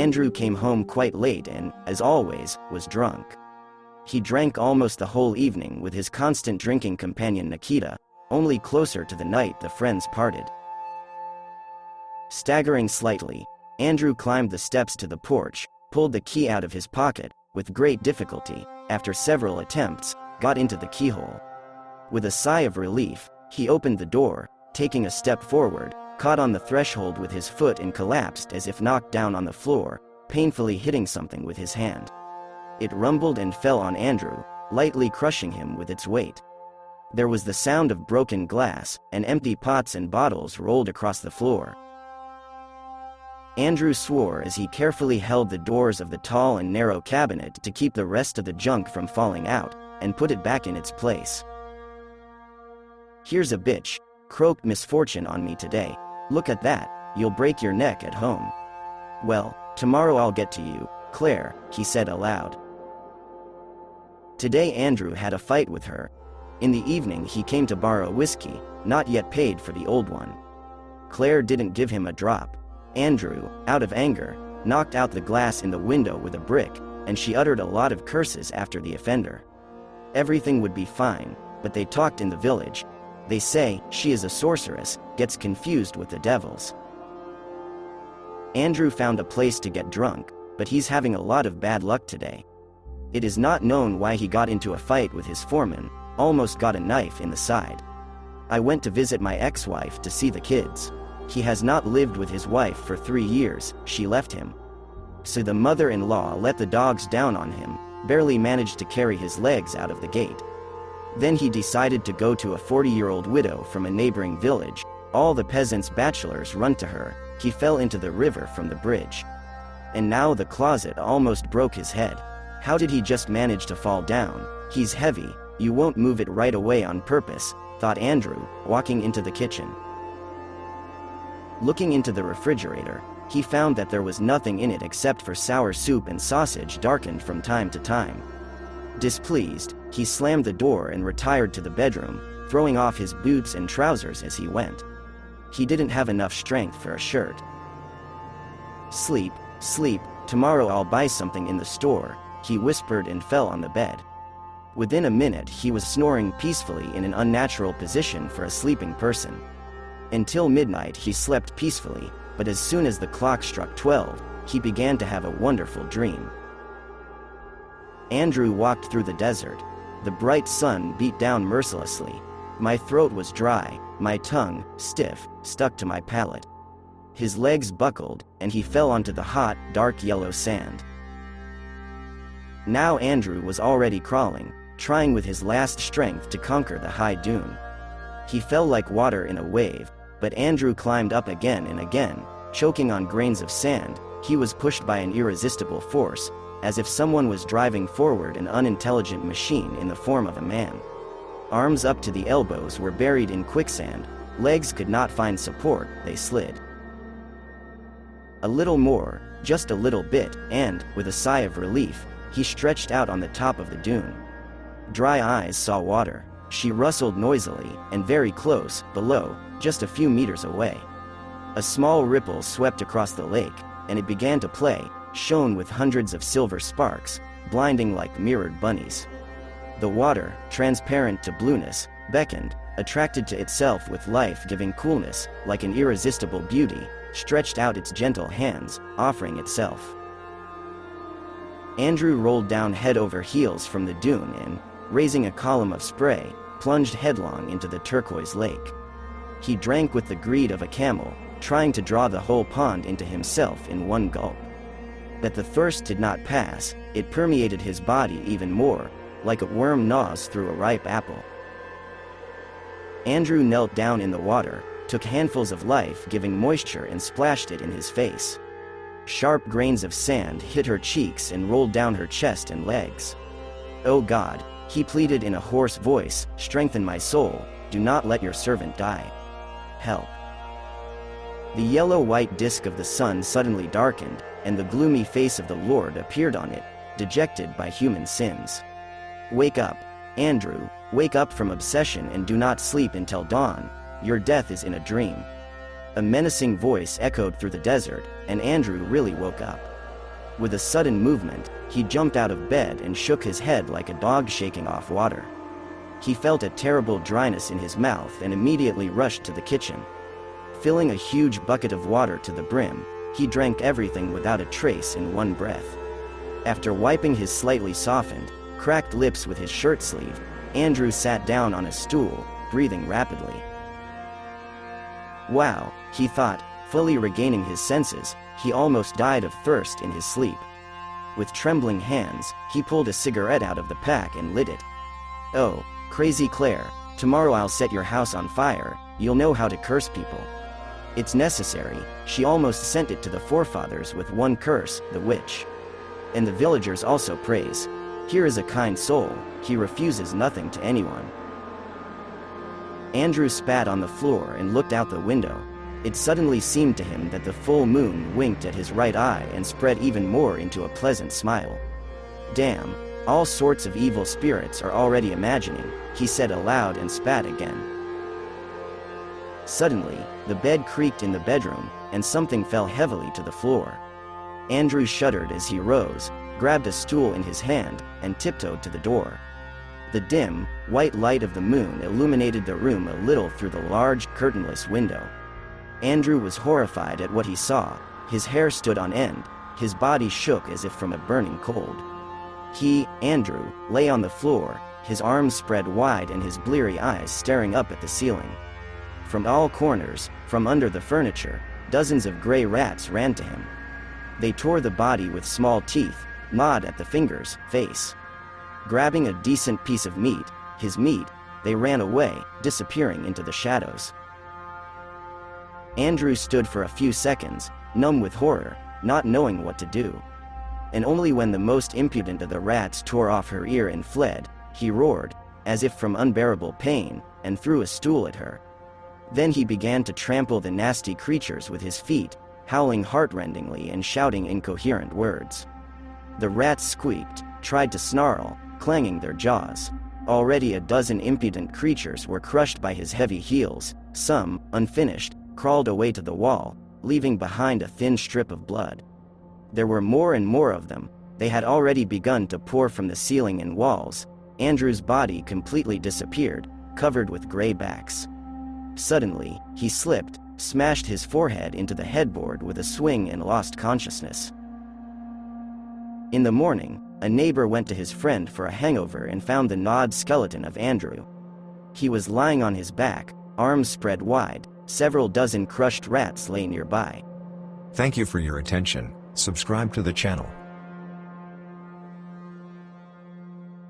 Andrew came home quite late and, as always, was drunk. He drank almost the whole evening with his constant drinking companion Nikita, only closer to the night the friends parted. Staggering slightly, Andrew climbed the steps to the porch, pulled the key out of his pocket, with great difficulty, after several attempts, got into the keyhole. With a sigh of relief, he opened the door, taking a step forward, caught on the threshold with his foot and collapsed as if knocked down on the floor, painfully hitting something with his hand. It rumbled and fell on Andrew, lightly crushing him with its weight. There was the sound of broken glass, and empty pots and bottles rolled across the floor. Andrew swore as he carefully held the doors of the tall and narrow cabinet to keep the rest of the junk from falling out, and put it back in its place. "Here's a bitch," croaked Misfortune on me today. "Look at that, you'll break your neck at home." "Well, tomorrow I'll get to you, Claire," he said aloud. Today Andrew had a fight with her. In the evening he came to borrow whiskey, not yet paid for the old one. Claire didn't give him a drop. Andrew, out of anger, knocked out the glass in the window with a brick, and she uttered a lot of curses after the offender. Everything would be fine, but they talked in the village. They say she is a sorceress, gets confused with the devils. Andrew found a place to get drunk, but he's having a lot of bad luck today. It is not known why he got into a fight with his foreman, almost got a knife in the side. I went to visit my ex-wife to see the kids. He has not lived with his wife for 3 years, she left him. So the mother-in-law let the dogs down on him, barely managed to carry his legs out of the gate. Then he decided to go to a 40-year-old widow from a neighboring village. All the peasants' bachelors run to her. He fell into the river from the bridge. And now the closet almost broke his head. How did he just manage to fall down? He's heavy, you won't move it right away on purpose, thought Andrew, walking into the kitchen. Looking into the refrigerator, he found that there was nothing in it except for sour soup and sausage darkened from time to time. Displeased, he slammed the door and retired to the bedroom, throwing off his boots and trousers as he went. He didn't have enough strength for a shirt. "Sleep, sleep, tomorrow I'll buy something in the store," he whispered and fell on the bed. Within a minute he was snoring peacefully in an unnatural position for a sleeping person. Until midnight he slept peacefully, but as soon as the clock struck 12, he began to have a wonderful dream. Andrew walked through the desert. The bright sun beat down mercilessly. My throat was dry, my tongue, stiff, stuck to my palate. His legs buckled, and he fell onto the hot, dark yellow sand. Now Andrew was already crawling, trying with his last strength to conquer the high dune. He fell like water in a wave, but Andrew climbed up again and again, choking on grains of sand. He was pushed by an irresistible force, as if someone was driving forward an unintelligent machine in the form of a man. Arms up to the elbows were buried in quicksand, legs could not find support, they slid. A little more, just a little bit, and, with a sigh of relief, he stretched out on the top of the dune. Dry eyes saw water. She rustled noisily, and very close, below, just a few meters away. A small ripple swept across the lake, and it began to play, shone with hundreds of silver sparks, blinding like mirrored bunnies. The water, transparent to blueness, beckoned, attracted to itself with life-giving coolness, like an irresistible beauty, stretched out its gentle hands, offering itself. Andrew rolled down head over heels from the dune and, raising a column of spray, plunged headlong into the turquoise lake. He drank with the greed of a camel, trying to draw the whole pond into himself in one gulp. But the thirst did not pass, it permeated his body even more, like a worm gnaws through a ripe apple. Andrew knelt down in the water, took handfuls of life-giving moisture and splashed it in his face. Sharp grains of sand hit her cheeks and rolled down her chest and legs. "Oh God," he pleaded in a hoarse voice, "strengthen my soul, do not let your servant die. Help." The yellow-white disk of the sun suddenly darkened, and the gloomy face of the Lord appeared on it, dejected by human sins. "Wake up, Andrew, wake up from obsession and do not sleep until dawn, your death is in a dream." A menacing voice echoed through the desert, and Andrew really woke up. With a sudden movement, he jumped out of bed and shook his head like a dog shaking off water. He felt a terrible dryness in his mouth and immediately rushed to the kitchen. Filling a huge bucket of water to the brim, he drank everything without a trace in one breath. After wiping his slightly softened, cracked lips with his shirt sleeve, Andrew sat down on a stool, breathing rapidly. Wow, he thought, fully regaining his senses. He almost died of thirst in his sleep. With trembling hands, he pulled a cigarette out of the pack and lit it. "Oh, crazy Claire, tomorrow I'll set your house on fire, you'll know how to curse people." It's necessary, she almost sent it to the forefathers with one curse, the witch. And the villagers also praise. Here is a kind soul, he refuses nothing to anyone. Andrew spat on the floor and looked out the window. It suddenly seemed to him that the full moon winked at his right eye and spread even more into a pleasant smile. "Damn, all sorts of evil spirits are already imagining," he said aloud and spat again. Suddenly, the bed creaked in the bedroom, and something fell heavily to the floor. Andrew shuddered as he rose, grabbed a stool in his hand, and tiptoed to the door. The dim, white light of the moon illuminated the room a little through the large, curtainless window. Andrew was horrified at what he saw. His hair stood on end, his body shook as if from a burning cold. He, Andrew, lay on the floor, his arms spread wide and his bleary eyes staring up at the ceiling. From all corners, from under the furniture, dozens of gray rats ran to him. They tore the body with small teeth, gnawed at the fingers, face. Grabbing a decent piece of meat, his meat, they ran away, disappearing into the shadows. Andrew stood for a few seconds, numb with horror, not knowing what to do. And only when the most impudent of the rats tore off her ear and fled, he roared, as if from unbearable pain, and threw a stool at her. Then he began to trample the nasty creatures with his feet, howling heartrendingly and shouting incoherent words. The rats squeaked, tried to snarl, clanging their jaws. Already a dozen impudent creatures were crushed by his heavy heels. Some, unfinished, crawled away to the wall, leaving behind a thin strip of blood. There were more and more of them. They had already begun to pour from the ceiling and walls. Andrew's body completely disappeared, covered with gray backs. Suddenly, he slipped, smashed his forehead into the headboard with a swing and lost consciousness. In the morning, a neighbor went to his friend for a hangover and found the gnawed skeleton of Andrew. He was lying on his back, arms spread wide, several dozen crushed rats lay nearby. Thank you for your attention. Subscribe to the channel.